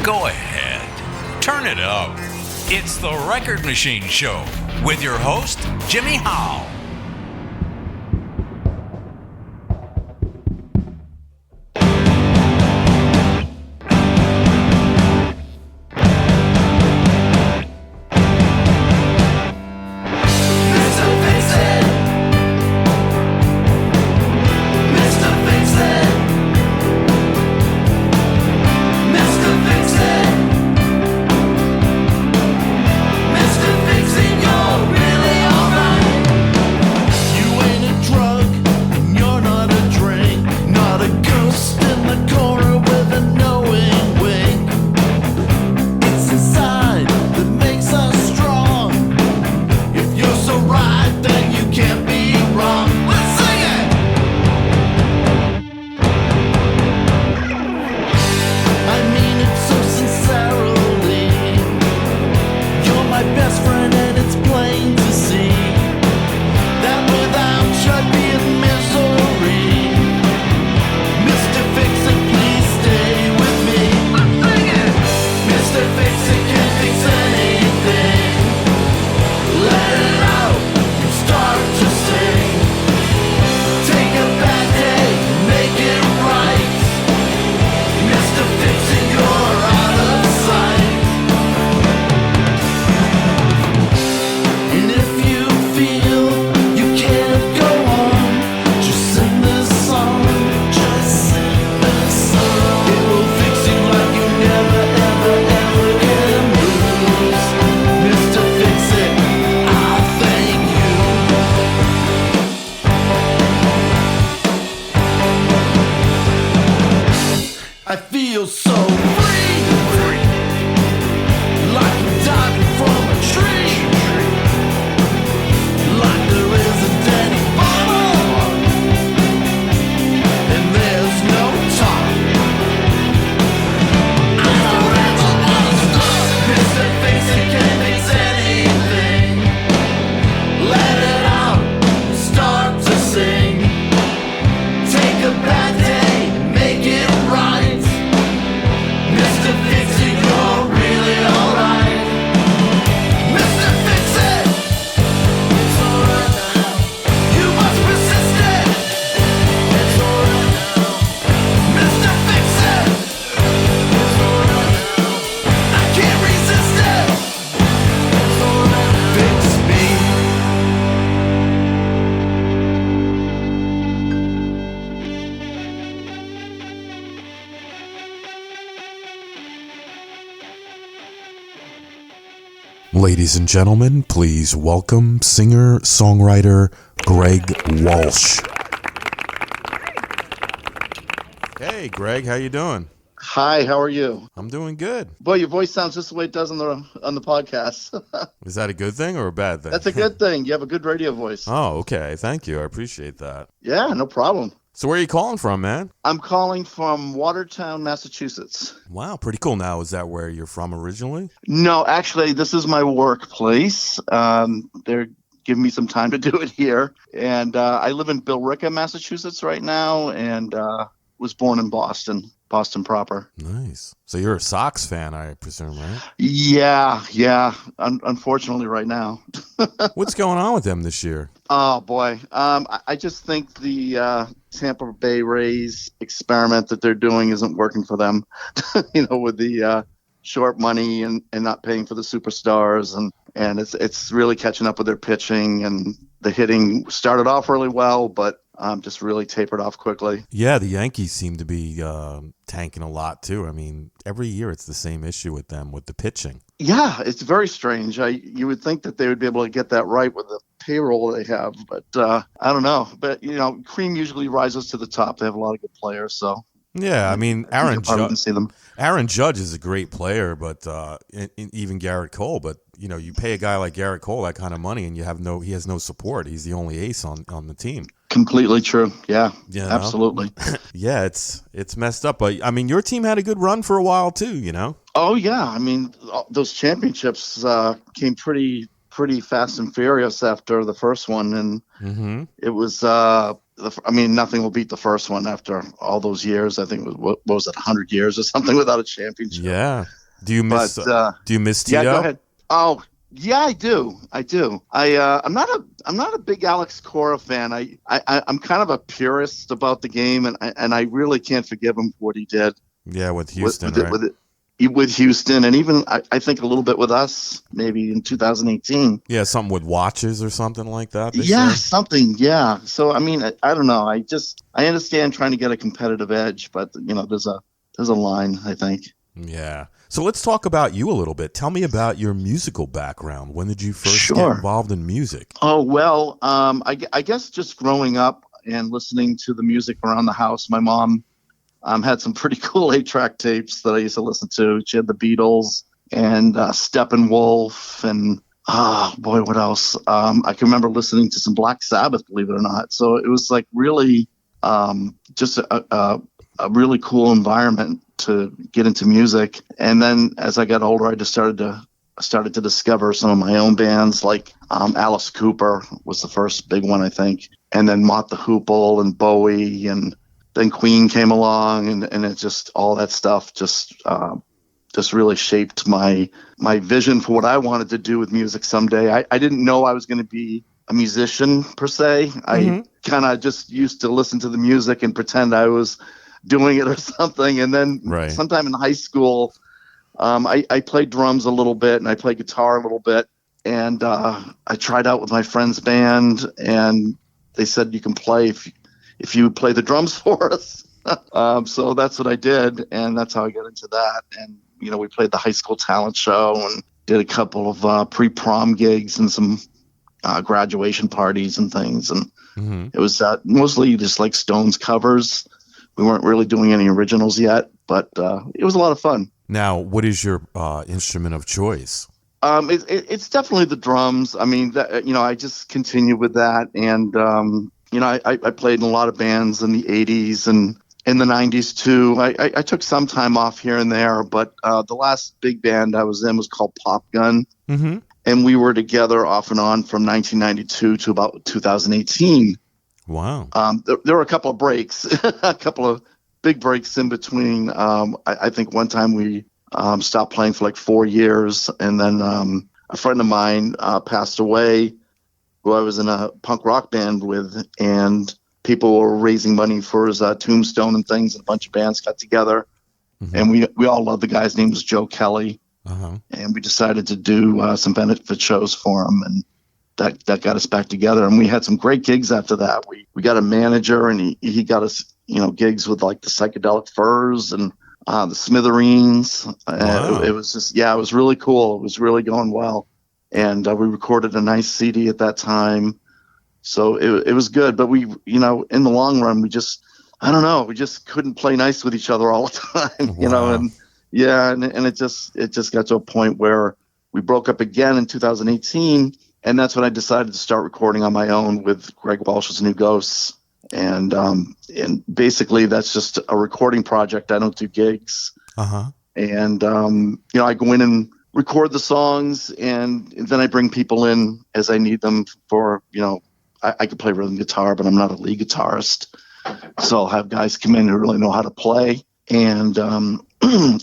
Go ahead. Turn it up. It's the Record Machine Show with your host, Jimmy Howe. Ladies and gentlemen, please welcome singer-songwriter Greg Walsh. Hey, Greg, how you doing? Hi, how are you? I'm doing good. Boy, your voice sounds just the way it does on the podcast. Is that a good thing or a bad thing? That's a good thing. You have a good radio voice. Oh, okay. Thank you. I appreciate that. Yeah, no problem. So where are you calling from, man? I'm calling from Watertown, Massachusetts. Wow, pretty cool. Now, is that where you're from originally? No, actually, this is my workplace. They're giving me some time to do it here. And I live in Billerica, Massachusetts right now, and was born in Boston proper. Nice. So you're a Sox fan, I presume, right? Yeah. Unfortunately, right now. What's going on with them this year? Oh, boy. I just think the Tampa Bay Rays experiment that they're doing isn't working for them, with the short money and not paying for the superstars. And it's really catching up with their pitching, and the hitting started off really well, but just really tapered off quickly. Yeah, the Yankees seem to be tanking a lot, too. I mean, every year it's the same issue with them, with the pitching. Yeah, it's very strange. You would think that they would be able to get that right with the payroll they have, but I don't know. But, cream usually rises to the top. They have a lot of good players, so. Yeah, I mean, Aaron Judge is a great player, but even Garrett Cole. But you pay a guy like Garrett Cole that kind of money, and he has no support. He's the only ace on the team. Completely true. Yeah, absolutely. Yeah, it's messed up. But I mean, your team had a good run for a while too. Oh yeah, I mean, those championships came pretty fast and furious after the first one, and it was I mean, nothing will beat the first one after all those years. I think what was it, 100 years or something without a championship. Yeah. Do you miss? But do you miss yeah, Tito? go ahead. Oh, yeah, I do. I'm not a big Alex Cora fan. I'm kind of a purist about the game, and I really can't forgive him for what he did. Yeah, with Houston, right? With Houston, and even I think a little bit with us, maybe in 2018. Yeah, something with watches or something like that. Yeah, something. Yeah. So I mean, I don't know. I understand trying to get a competitive edge, but there's a line, I think. Yeah. So let's talk about you a little bit. Tell me about your musical background. When did you first get involved in music? Oh, well, I guess just growing up and listening to the music around the house. My mom had some pretty cool 8-track tapes that I used to listen to. She had the Beatles and Steppenwolf and, boy, what else? I can remember listening to some Black Sabbath, believe it or not. So it was like really just a really cool environment to get into music. And then as I got older, I just started to discover some of my own bands, like Alice Cooper was the first big one, I think, and then Mott the Hoople and Bowie, and then Queen came along, and it just, all that stuff just really shaped my vision for what I wanted to do with music someday. I didn't know I was going to be a musician per se. Mm-hmm. I kind of just used to listen to the music and pretend I was doing it or something. And then sometime in high school, I played drums a little bit and I played guitar a little bit. And I tried out with my friend's band, and they said, you can play if you play the drums for us. So that's what I did. And that's how I got into that. And, we played the high school talent show and did a couple of pre-prom gigs and some graduation parties and things. And it was mostly just like Stones covers. We weren't really doing any originals yet, but it was a lot of fun. Now, what is your instrument of choice? It's definitely the drums. I mean, I just continue with that. And, I played in a lot of bands in the 80s and in the 90s, too. I took some time off here and there, but the last big band I was in was called Pop Gun. Mm-hmm. And we were together off and on from 1992 to about 2018. Wow. There were a couple of breaks, a couple of big breaks in between. I think one time we stopped playing for like 4 years, and then a friend of mine passed away who I was in a punk rock band with, and people were raising money for his tombstone and things, and a bunch of bands got together. Mm-hmm. And we all loved the guy's name was Joe Kelly. Uh-huh. And we decided to do some benefit shows for him, and that got us back together. And we had some great gigs after that. We got a manager, and he got us, gigs with like the Psychedelic Furs and the Smithereens. Wow. It was just, it was really cool. It was really going well. And we recorded a nice CD at that time. So it was good. But we, in the long run, we just couldn't play nice with each other all the time, Wow. and it just got to a point where we broke up again in 2018. And that's when I decided to start recording on my own with Greg Walsh's New Ghosts. And basically that's just a recording project. I don't do gigs. Uh-huh. And, I go in and record the songs, and then I bring people in as I need them for, I could play rhythm guitar, but I'm not a lead guitarist. So I'll have guys come in who really know how to play. And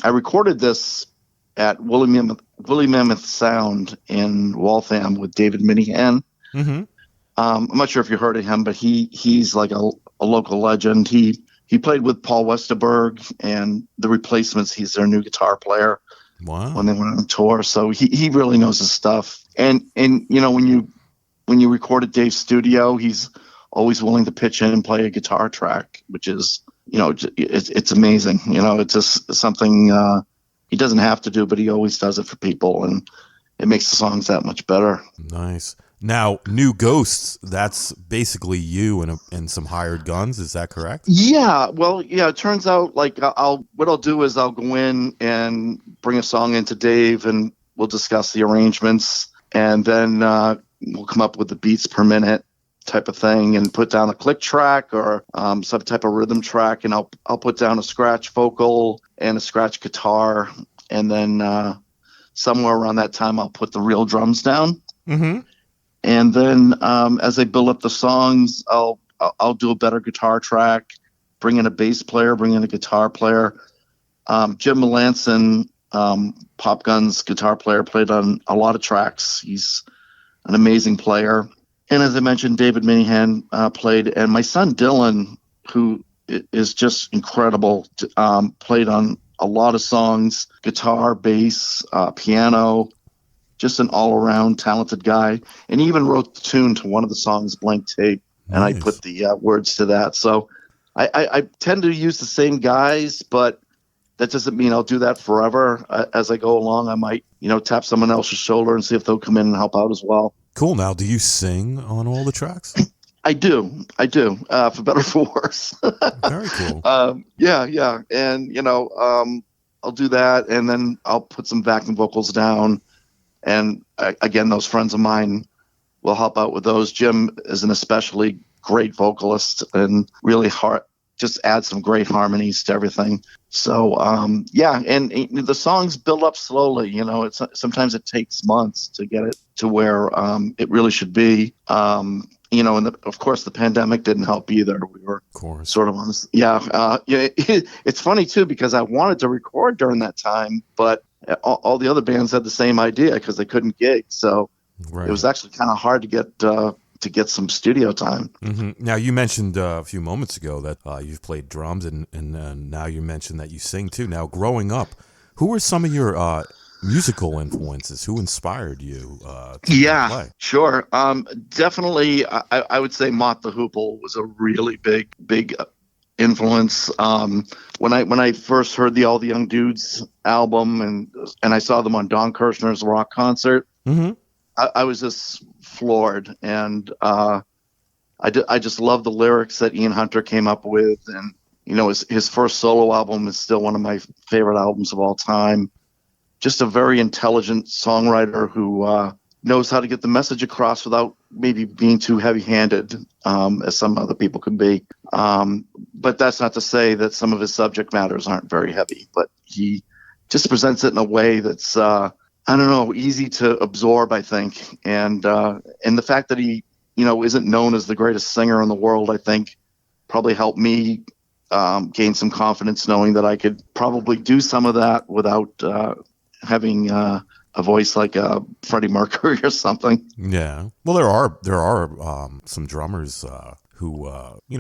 I recorded this at Woolly Mammoth Sound in Waltham with David Minehan. Mm-hmm. I'm not sure if you heard of him, but he's like a local legend. He played with Paul Westerberg and the Replacements. He's their new guitar player. Wow. When they went on tour. So he really knows his stuff. And when you record at Dave's studio, he's always willing to pitch in and play a guitar track, which is, it's amazing. It's just something he doesn't have to do, but he always does it for people, and it makes the songs that much better. Nice. Now, New Ghosts, that's basically you and some hired guns. Is that correct? Yeah. Well, yeah, it turns out like what I'll do is I'll go in and bring a song into Dave, and we'll discuss the arrangements, and then we'll come up with the beats per minute type of thing, and put down a click track or some type of rhythm track, and I'll put down a scratch vocal and a scratch guitar, and then somewhere around that time I'll put the real drums down. Mm-hmm. And then as I build up the songs, I'll I'll do a better guitar track, bring in a bass player, bring in a guitar player. Jim Melanson, Pop Gun's guitar player, played on a lot of tracks. He's an amazing player. And as I mentioned, David Minehan played, and my son Dylan, who is just incredible, played on a lot of songs, guitar, bass, piano, just an all-around talented guy. And he even wrote the tune to one of the songs, Blank Tape, and I put the words to that. So I tend to use the same guys, but that doesn't mean I'll do that forever. As I go along, I might, tap someone else's shoulder and see if they'll come in and help out as well. Cool. Now, do you sing on all the tracks? I do. For better or for worse. Very cool. Yeah. And, I'll do that, and then I'll put some backing vocals down. And again, those friends of mine will help out with those. Jim is an especially great vocalist and really just adds some great harmonies to everything. So, and the songs build up slowly. Sometimes it takes months to get it to where it really should be. And of course, the pandemic didn't help either. We were sort of on this. It's funny, too, because I wanted to record during that time, but all the other bands had the same idea because they couldn't gig. So It was actually kind of hard to get some studio time. Mm-hmm. Now, you mentioned a few moments ago that you've played drums, and now you mentioned that you sing, too. Now, growing up, who were some of your musical influences? Who inspired you to play? Sure. Definitely, I would say Mott the Hoople was a really big influence. When I first heard the All the Young Dudes album and I saw them on Don Kirshner's rock concert, mm-hmm. I was just floored, and I just love the lyrics that Ian Hunter came up with, and his first solo album is still one of my favorite albums of all time. Just a very intelligent songwriter who knows how to get the message across without maybe being too heavy-handed, as some other people can be. But that's not to say that some of his subject matters aren't very heavy, but he just presents it in a way that's, easy to absorb, I think. And the fact that he, isn't known as the greatest singer in the world, I think probably helped me gain some confidence knowing that I could probably do some of that without having a voice like Freddie Mercury or something. Yeah. Well, there are some drummers who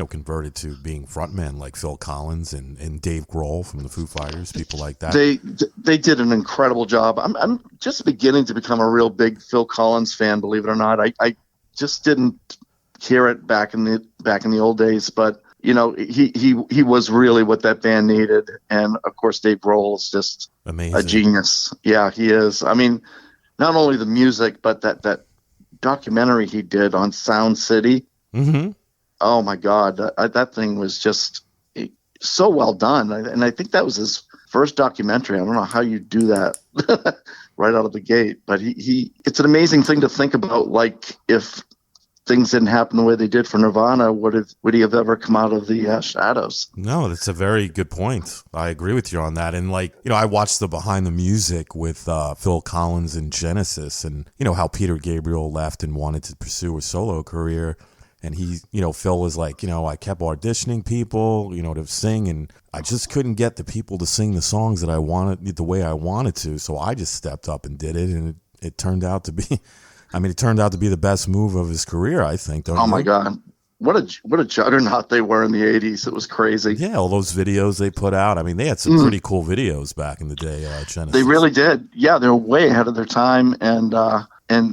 converted to being frontmen, like Phil Collins and Dave Grohl from the Foo Fighters, people like that. They did an incredible job. I'm just beginning to become a real big Phil Collins fan, believe it or not. I just didn't hear it back in the old days, but he was really what that band needed. And of course, Dave Grohl is just amazing, a genius. Yeah, he is. I mean, not only the music, but that documentary he did on Sound City. Mm-hmm. Oh my God, that thing was just so well done. And I think that was his first documentary. I don't know how you do that right out of the gate, but it's an amazing thing to think about. Like, if things didn't happen the way they did for Nirvana, would he have ever come out of the shadows? No, that's a very good point. I agree with you on that. And I watched the behind the music with Phil Collins and Genesis, and how Peter Gabriel left and wanted to pursue a solo career. And he, Phil was like, I kept auditioning people, to sing, and I just couldn't get the people to sing the songs that I wanted the way I wanted to. So I just stepped up and did it, and it turned out to be, the best move of his career, I think. Don't you? My God. What a juggernaut they were in the 80s. It was crazy. Yeah, all those videos they put out. I mean, they had some pretty cool videos back in the day, Genesis. They really did. Yeah, they were way ahead of their time, and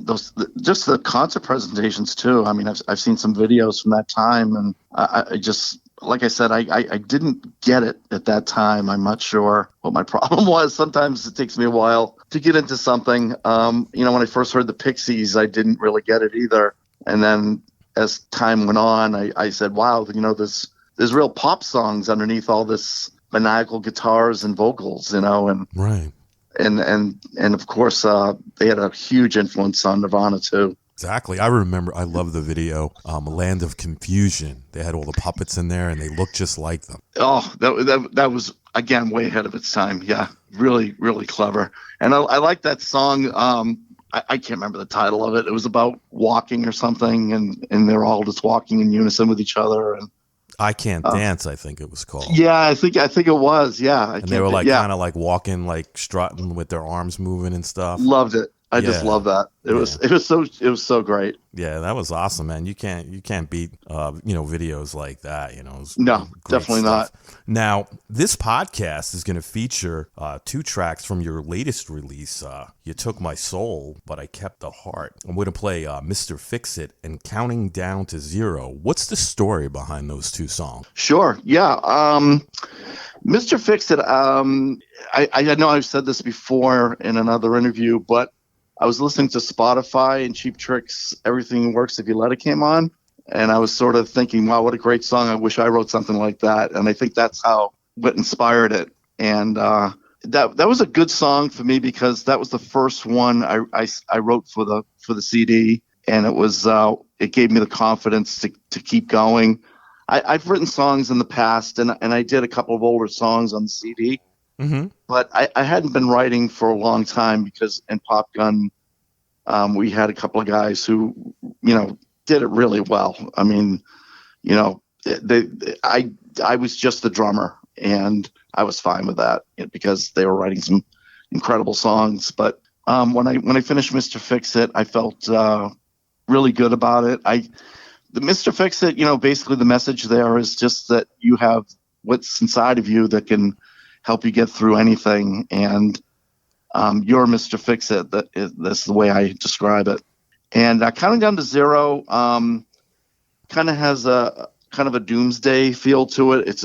those just the concert presentations too. I mean, I've seen some videos from that time, and I just, like I said, I didn't get it at that time. I'm not sure what my problem was. Sometimes it takes me a while to get into something. When I first heard the Pixies, I didn't really get it either, and then as time went on, I said, wow, there's real pop songs underneath all this maniacal guitars and vocals, and right. And of course, they had a huge influence on Nirvana too. Exactly. I remember, I love the video, Land of Confusion. They had all the puppets in there and they looked just like them. Oh, that was, again, way ahead of its time. Yeah, really, really clever. And I like that song. I can't remember the title of it. It was about walking or something, and they're all just walking in unison with each other. And I Can't Dance, I think it was called. yeah, I think it was. Yeah, And they were like kind of like walking, like strutting with their arms moving and stuff. Loved it. I just love that. It was so great. Yeah, that was awesome, man. You can't beat videos like that. No, definitely stuff. Not. Now, this podcast is going to feature 2 tracks from your latest release. You Took My Soul, But I Kept the Heart. I'm going to play Mr. Fix It and Counting Down to Zero. What's the story behind those 2 songs? Sure. Yeah. Mr. Fix It. I know I've said this before in another interview, but I was listening to Spotify and Cheap Trick's Everything Works If You Let It came on. And I was sort of thinking, wow, what a great song. I wish I wrote something like that. And I think that's what inspired it. And that was a good song for me because that was the first one I wrote for the CD. And it gave me the confidence to keep going. I've written songs in the past, and I did a couple of older songs on the CD. Mm-hmm. But I hadn't been writing for a long time because in Pop Gun, we had a couple of guys who, did it really well. I mean, I was just the drummer, and I was fine with that because they were writing some incredible songs. But when I finished Mr. Fix It, I felt really good about it. The Mr. Fix It, basically the message there is just that you have what's inside of you that can help you get through anything, and you're Mr. Fix It. That's the way I describe it. And Counting Down to Zero kind of has a kind of a doomsday feel to it.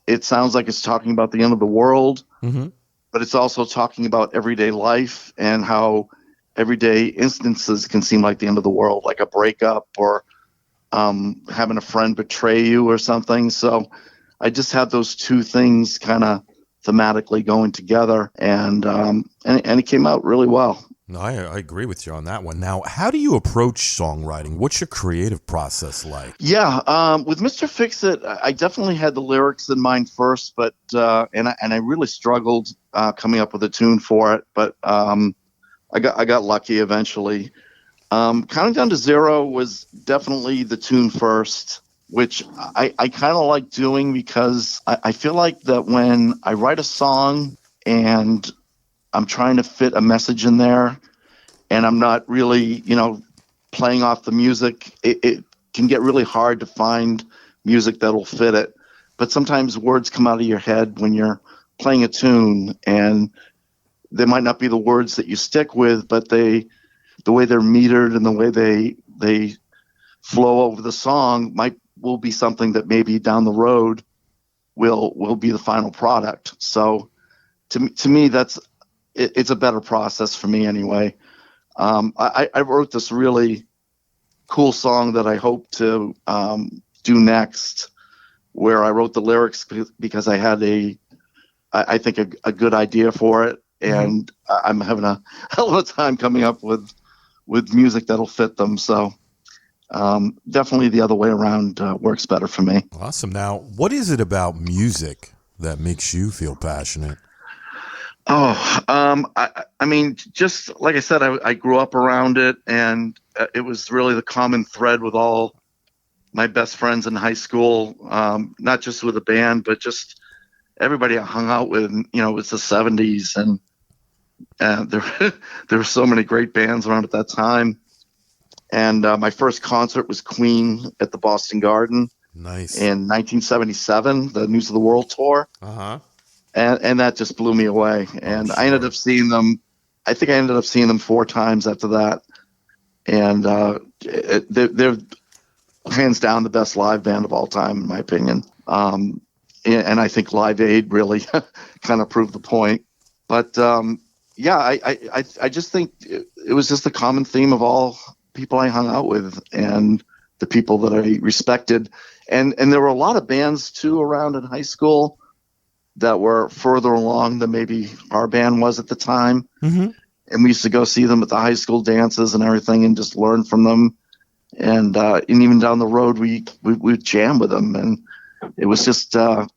It sounds like it's talking about the end of the world, mm-hmm. but it's also talking about everyday life and how everyday instances can seem like the end of the world, like a breakup or having a friend betray you or something. So I just had those 2 things kind of thematically going together, and it came out really well. No, I agree with you on that one. Now, how do you approach songwriting? What's your creative process like? Yeah, with Mr. Fix It, I definitely had the lyrics in mind first, but and I really struggled coming up with a tune for it, but I got lucky eventually. Counting Down to Zero was definitely the tune first, which I kind of like doing because I feel like that when I write a song and I'm trying to fit a message in there and I'm not really, playing off the music, it can get really hard to find music that'll fit it. But sometimes words come out of your head when you're playing a tune, and they might not be the words that you stick with, but the way they're metered and the way they flow over the song will be something that maybe down the road will be the final product. So to me, it's a better process for me anyway. I wrote this really cool song that I hope to do next, where I wrote the lyrics because I had I think a good idea for it, and I'm having a hell of a time coming up with music that'll fit them. So definitely the other way around works better for me. Awesome. Now, what is it about music that makes you feel passionate? I mean, just like I said, I grew up around it, and it was really the common thread with all my best friends in high school, not just with a band, but just everybody I hung out with. It's the 70s, and there were so many great bands around at that time. And my first concert was Queen at the Boston Garden. Nice. In 1977, the News of the World tour. Uh-huh. And that just blew me away. And I ended up seeing them. I think I ended up seeing them 4 times after that. And they're hands down the best live band of all time, in my opinion. And I think Live Aid really kind of proved the point. But yeah, I just think it was just a common theme of all people I hung out with and the people that I respected. And there were a lot of bands too around in high school that were further along than maybe our band was at the time. Mm-hmm. And we used to go see them at the high school dances and everything and just learn from them. And even down the road, we would jam with them. And it was just a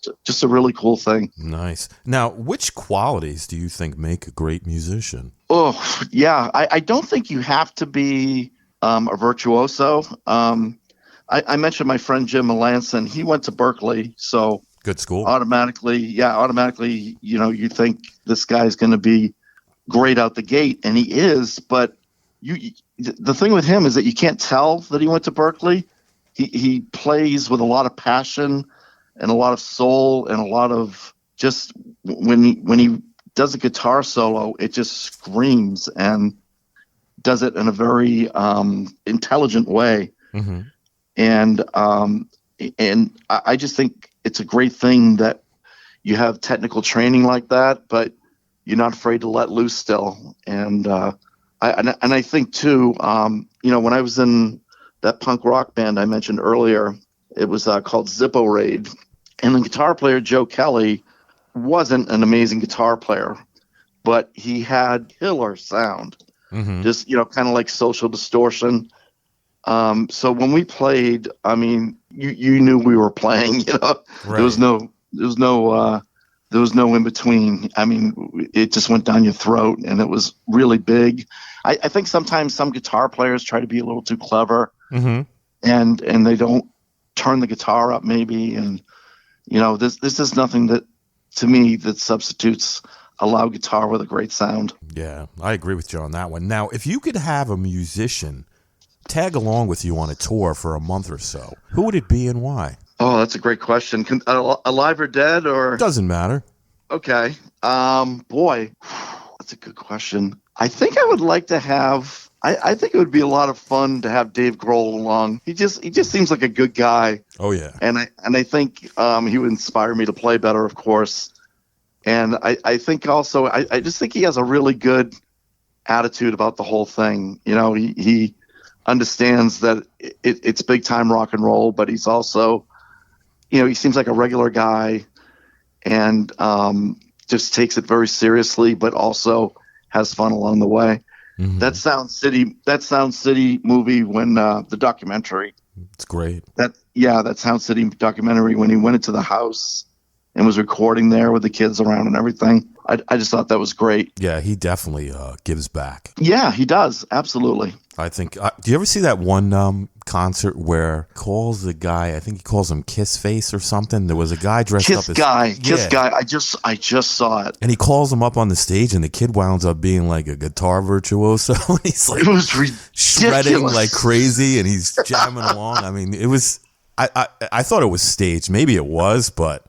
really cool thing. Nice. Now, which qualities do you think make a great musician? Oh, yeah. I don't think you have to be a virtuoso. I mentioned my friend Jim Melanson. He went to Berkeley, so Good school. automatically, you think this guy's going to be great out the gate, and he is. But the thing with him is that you can't tell that he went to Berkeley. He plays with a lot of passion and a lot of soul and a lot of just when he does a guitar solo, it just screams and does it in a very intelligent way. Mm-hmm. And I just think it's a great thing that you have technical training like that, but you're not afraid to let loose still. And I think too, when I was in that punk rock band I mentioned earlier, it was called Zippo Raid, and the guitar player Joe Kelly wasn't an amazing guitar player, but he had killer sound. Mm-hmm. Just kind of like Social Distortion. So when we played, I mean, you knew we were playing. Right. There was no in between. I mean, it just went down your throat, and it was really big. I think sometimes some guitar players try to be a little too clever, Mm-hmm. and they don't turn the guitar up maybe. And this is nothing that, to me, that substitutes a loud guitar with a great sound. Yeah, I agree with you on that one. Now, if you could have a musician tag along with you on a tour for a month or so, who would it be and why? Oh, that's a great question. Alive or dead, or Doesn't matter. okay. Boy, that's a good question. I think I would like to have. I think it would be a lot of fun to have Dave Grohl along. He just seems like a good guy. Oh yeah. And I think he would inspire me to play better, of course. And I think also I just think he has a really good attitude about the whole thing. He understands that it's big time rock and roll, but he's also, he seems like a regular guy, and just takes it very seriously, but also has fun along the way. Mm-hmm. That Sound City movie, when the documentary. It's great. That Sound City documentary, when he went into the house and was recording there with the kids around and everything. I just thought that was great. Yeah, he definitely gives back. Yeah, he does. Absolutely. I think. Do you ever see that one concert where he calls the guy? I think he calls him Kiss Face or something. There was a guy dressed up as Kiss guy. I just saw it, and he calls him up on the stage, and the kid wound up being like a guitar virtuoso. And he's like, it was ridiculous, shredding like crazy, and he's jamming along. I mean, it was. I thought it was staged. Maybe it was, but.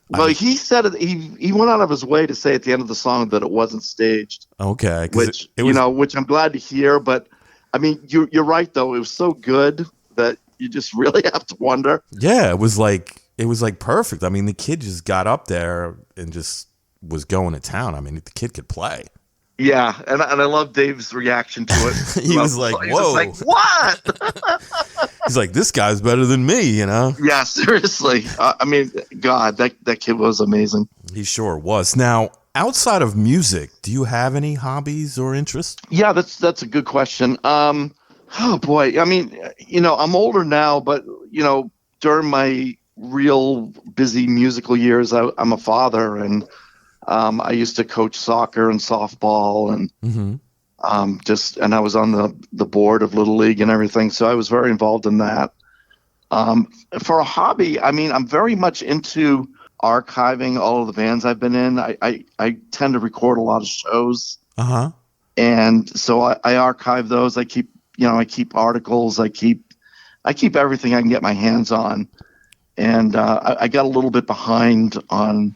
Well, he said it. He went out of his way to say at the end of the song that it wasn't staged. Okay, which which I'm glad to hear. But I mean, you're right though. It was so good that you just really have to wonder. Yeah, it was like perfect. I mean, the kid just got up there and just was going to town. I mean, the kid could play. Yeah, and I love Dave's reaction to it. He was like, "Whoa!" He was like, what? He's like, "This guy's better than me," Yeah, seriously. I mean, God, that kid was amazing. He sure was. Now, outside of music, do you have any hobbies or interests? Yeah, that's a good question. Oh boy, I mean, I'm older now, but during my real busy musical years, I'm a father, and I used to coach soccer and softball, and Mm-hmm. and I was on the board of Little League and everything, so I was very involved in that. For a hobby, I mean, I'm very much into archiving all of the bands I've been in. I tend to record a lot of shows, and so I archive those. I keep articles. I keep everything I can get my hands on, and I got a little bit behind on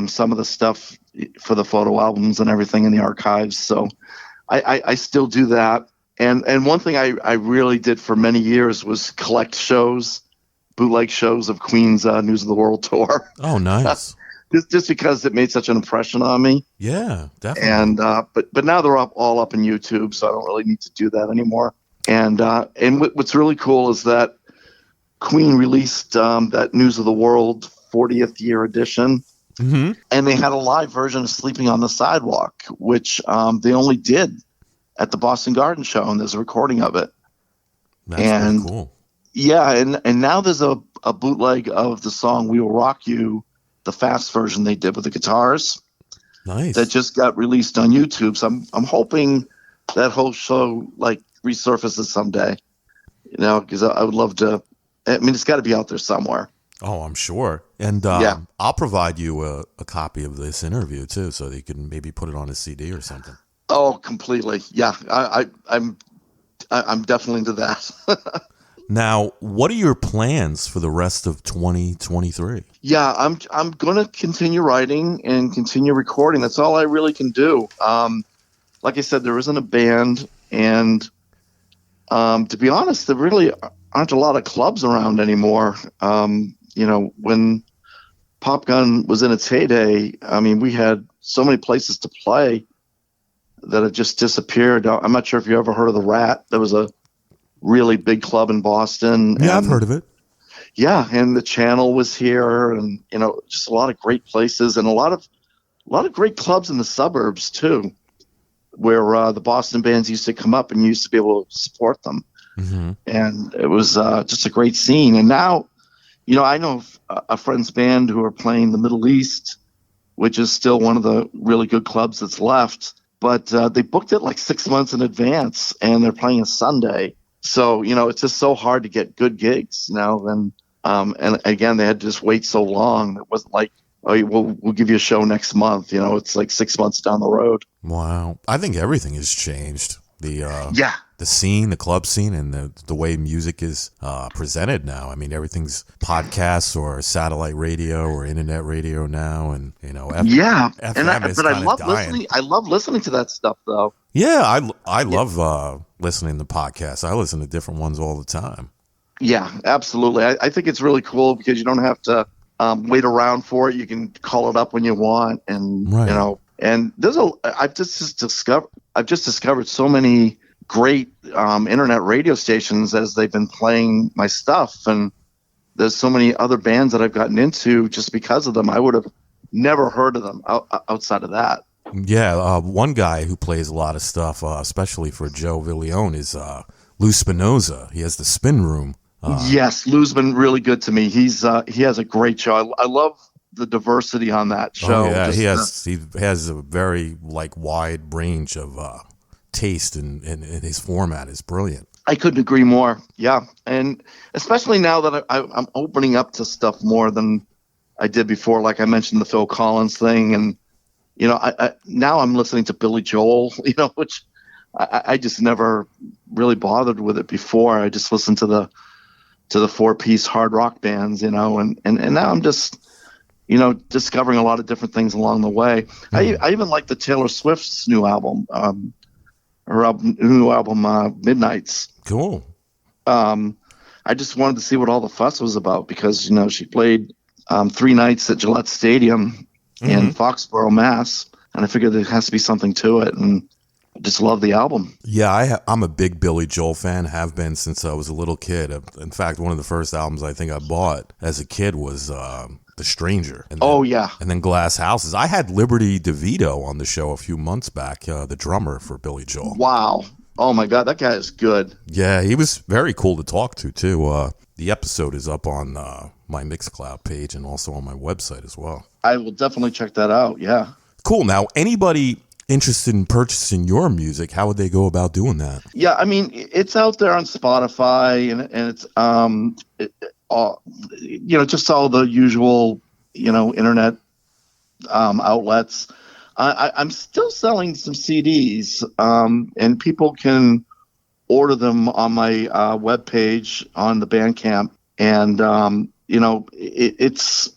some of the stuff for the photo albums and everything in the archives. So I still do that. And one thing I really did for many years was collect shows, bootleg shows of Queen's News of the World tour. Oh, nice. just because it made such an impression on me. Yeah, definitely. And but now they're all up in YouTube, so I don't really need to do that anymore. And what's really cool is that Queen released that News of the World 40th year edition. Mm-hmm. And they had a live version of Sleeping on the Sidewalk, which they only did at the Boston Garden Show, and there's a recording of it. That's pretty cool. Yeah, and now there's a a bootleg of the song "We Will Rock You," the fast version they did with the guitars. Nice. That just got released on YouTube. So I'm hoping that whole show like resurfaces someday. You know, because I would love to. I mean, it's got to be out there somewhere. Oh, I'm sure. And I'll provide you a copy of this interview too, so that you can maybe put it on a CD or something. Oh, completely. Yeah, I'm definitely into that. Now, what are your plans for the rest of 2023? Yeah, I'm gonna continue writing and continue recording. That's all I really can do. Like I said, there isn't a band, and to be honest, there really aren't a lot of clubs around anymore. You know, when Pop Gun was in its heyday, I mean, we had so many places to play that have just disappeared. I'm not sure if you ever heard of the Rat. There was a really big club in Boston. Yeah, I've heard of it. Yeah, and the Channel was here, and you know, just a lot of great places, and a lot of great clubs in the suburbs too, where the Boston bands used to come up and you used to be able to support them. Mm-hmm. And it was just a great scene. And now, you know, I know a friend's band who are playing the Middle East, which is still one of the really good clubs that's left. But they booked it like 6 months in advance, and they're playing a Sunday. So, you know, it's just so hard to get good gigs, you know. And again, they had to just wait so long. It wasn't like, oh, we'll give you a show next month. You know, it's like 6 months down the road. Wow. I think everything has changed. The scene, the club scene, and the way music is presented now. I mean, everything's podcasts or satellite radio or internet radio now, and you know, FM is but I love dying. listening. I love listening to that stuff, though. Yeah, I love listening to podcasts. I listen to different ones all the time. Yeah, absolutely. I think it's really cool because you don't have to wait around for it. You can call it up when you want, and Right. you know. And I've just discovered so many great internet radio stations as they've been playing my stuff, and there's so many other bands that I've gotten into just because of them. I would have never heard of them outside of that. Yeah, one guy who plays a lot of stuff, especially for Joe Villione, is Lou Spinoza. He has the Spin Room. Yes, Lou's been really good to me. He has a great show. I love the diversity on that show. Oh, yeah, he has a very wide range of taste, and his format is brilliant. I couldn't agree more. Yeah, and especially now that I'm opening up to stuff more than I did before. Like I mentioned the Phil Collins thing, and you know, now I'm listening to Billy Joel. You know, which I just never really bothered with it before. I just listened to the 4-piece hard rock bands. You know, and now I'm just, you know, discovering a lot of different things along the way. Mm. I even like the Taylor Swift's new album, Midnights. Cool. I just wanted to see what all the fuss was about because, you know, she played 3 nights at Gillette Stadium in Foxborough, Mass. And I figured there has to be something to it. And I just love the album. Yeah, I'm a big Billy Joel fan, have been since I was a little kid. In fact, one of the first albums I think I bought as a kid was The Stranger. And then, and then Glass Houses. I had Liberty DeVito on the show a few months back, the drummer for Billy Joel. Wow. Oh, my God. That guy is good. Yeah, he was very cool to talk to, too. The episode is up on my Mixcloud page and also on my website as well. I will definitely check that out. Yeah. Cool. Now, anybody interested in purchasing your music, how would they go about doing that? Yeah, I mean, it's out there on Spotify, and it's you know, just all the usual, you know, internet outlets. I'm still selling some CDs, and people can order them on my webpage on the Bandcamp. And you know, it's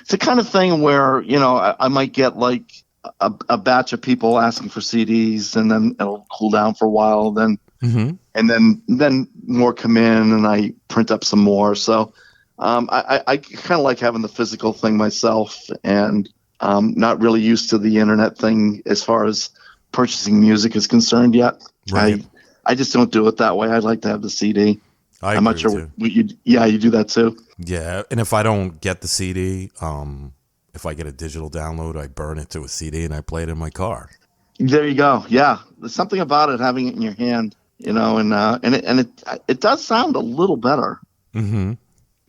the kind of thing where, you know, I might get like a batch of people asking for CDs, and then it'll cool down for a while, then and then more come in, and I print up some more. So I kind of like having the physical thing myself, and not really used to the internet thing as far as purchasing music is concerned yet. Right. I just don't do it that way. I'd like to have the CD. I'm not sure. You do that too. Yeah, and if I don't get the CD, if I get a digital download, I burn it to a CD and I play it in my car. There you go. Yeah, there's something about it, having it in your hand, you know, and it does sound a little better. Mm-hmm.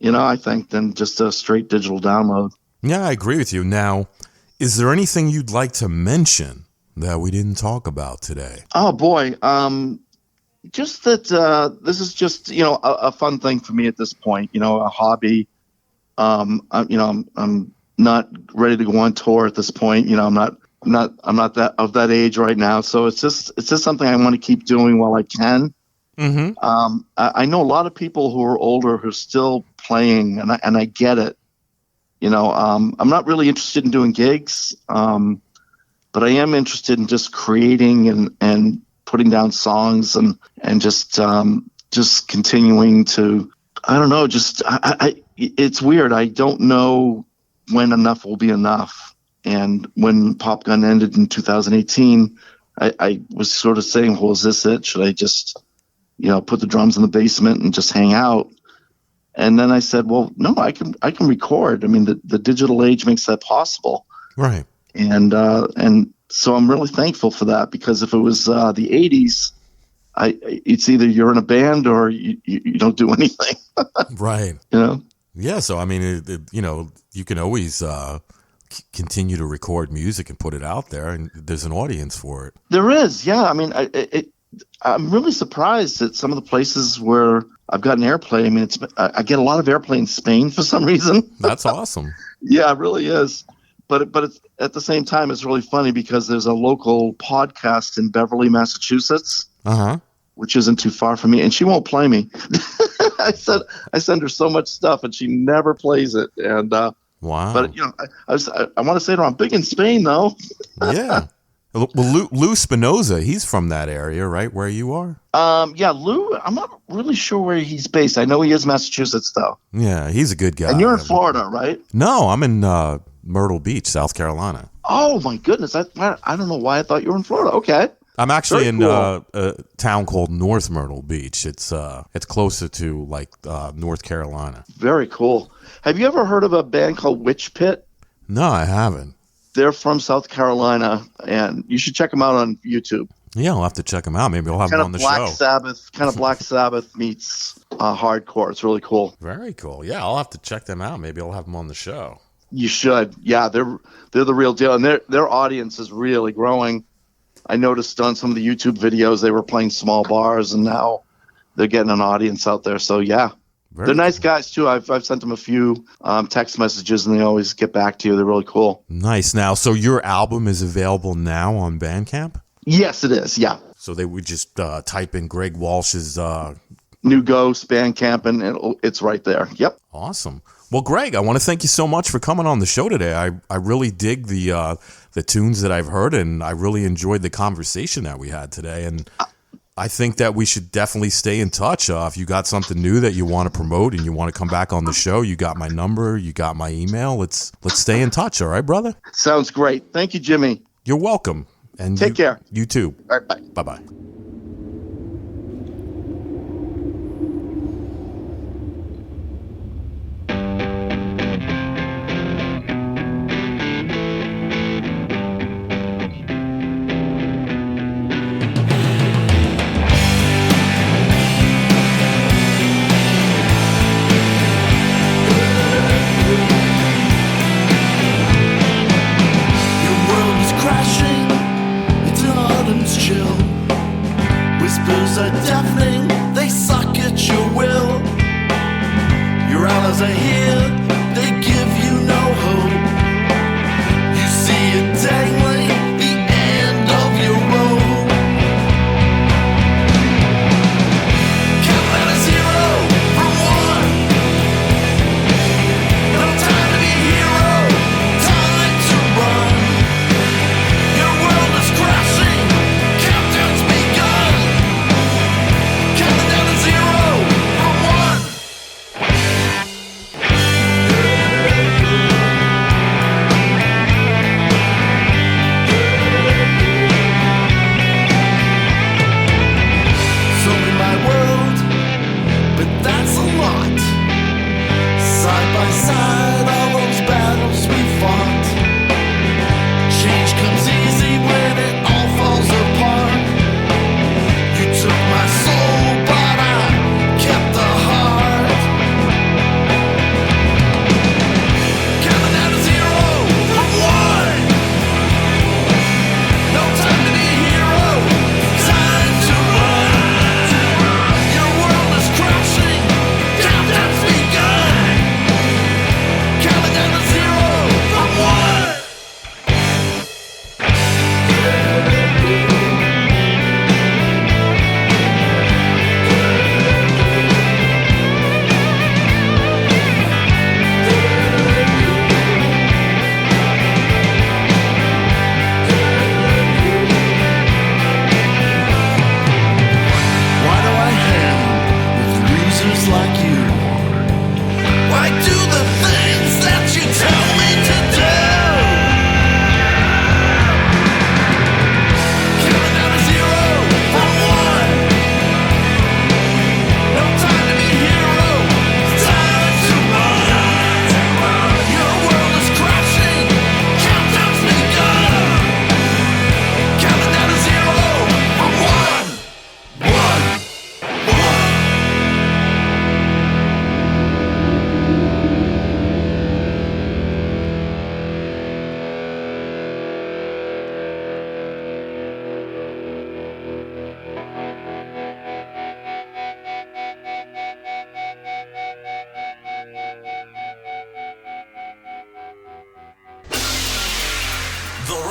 I think, than just a straight digital download. Yeah, I agree with you. Now, is there anything you'd like to mention that we didn't talk about today? Oh boy, just that this is just a fun thing for me at this point. A hobby. I'm not ready to go on tour at this point. I'm not that of that age right now. So it's just something I want to keep doing while I can. Mm-hmm. I know a lot of people who are older who are still playing, and I get it. I'm not really interested in doing gigs, but I am interested in just creating and putting down songs and just continuing to. I don't know. It's weird. I don't know when enough will be enough. And when Pop Gun ended in 2018, I was sort of saying, well, is this it? Should I just, put the drums in the basement and just hang out? And then I said, well, no, I can record. I mean, the digital age makes that possible. Right. And so I'm really thankful for that, because if it was the 80s, it's either you're in a band or you don't do anything. Right. Yeah. So, I mean, you can always continue to record music and put it out there, and there's an audience for it. There is. Yeah. I mean, I'm really surprised at some of the places where I've gotten airplay. I mean, I get a lot of airplay in Spain for some reason. That's awesome. Yeah, it really is. But it's, at the same time, it's really funny because there's a local podcast in Beverly, Massachusetts, which isn't too far from me, and she won't play me. I send her so much stuff, and she never plays it. And wow. But I want to say to her, I'm big in Spain, though. Yeah. Well, Lou Spinoza, he's from that area, right, where you are? Yeah, Lou, I'm not really sure where he's based. I know he is Massachusetts, though. Yeah, he's a good guy. And you're in Florida, right? No, I'm in Myrtle Beach, South Carolina. Oh, my goodness. I don't know why I thought you were in Florida. Okay. I'm actually in a town called North Myrtle Beach. It's closer to, North Carolina. Very cool. Have you ever heard of a band called Witch Pit? No, I haven't. They're from South Carolina, and you should check them out on YouTube. Yeah, I'll have to check them out. Maybe I'll have them on the show. Kind of Black Sabbath meets hardcore. It's really cool. Very cool. Yeah, I'll have to check them out. Maybe I'll have them on the show. You should. Yeah, they're the real deal, and their audience is really growing. I noticed on some of the YouTube videos they were playing small bars, and now they're getting an audience out there. So yeah. They're nice guys, too. I've sent them a few text messages, and they always get back to you. They're really cool. Nice. Now, so your album is available now on Bandcamp? Yes, it is, yeah. So they would just type in Greg Walsh's... New Ghost, Bandcamp, and it's right there. Yep. Awesome. Well, Greg, I want to thank you so much for coming on the show today. I really dig the tunes that I've heard, and I really enjoyed the conversation that we had today, and... I think that we should definitely stay in touch. If you got something new that you want to promote and you want to come back on the show, you got my number, you got my email. Let's stay in touch. All right, brother? Sounds great. Thank you, Jimmy. You're welcome. And take care. You too. All right, bye. Bye-bye.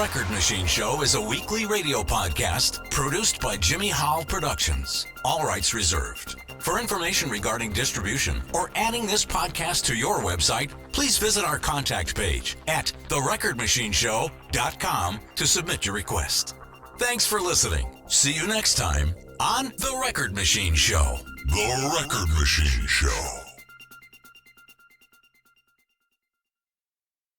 Record Machine Show is a weekly radio podcast produced by Jimmy Howell Productions. All rights reserved. For information regarding distribution or adding this podcast to your website, please visit our contact page at therecordmachineshow.com to submit your request. Thanks for listening. See you next time on The Record Machine Show. The Record Machine Show.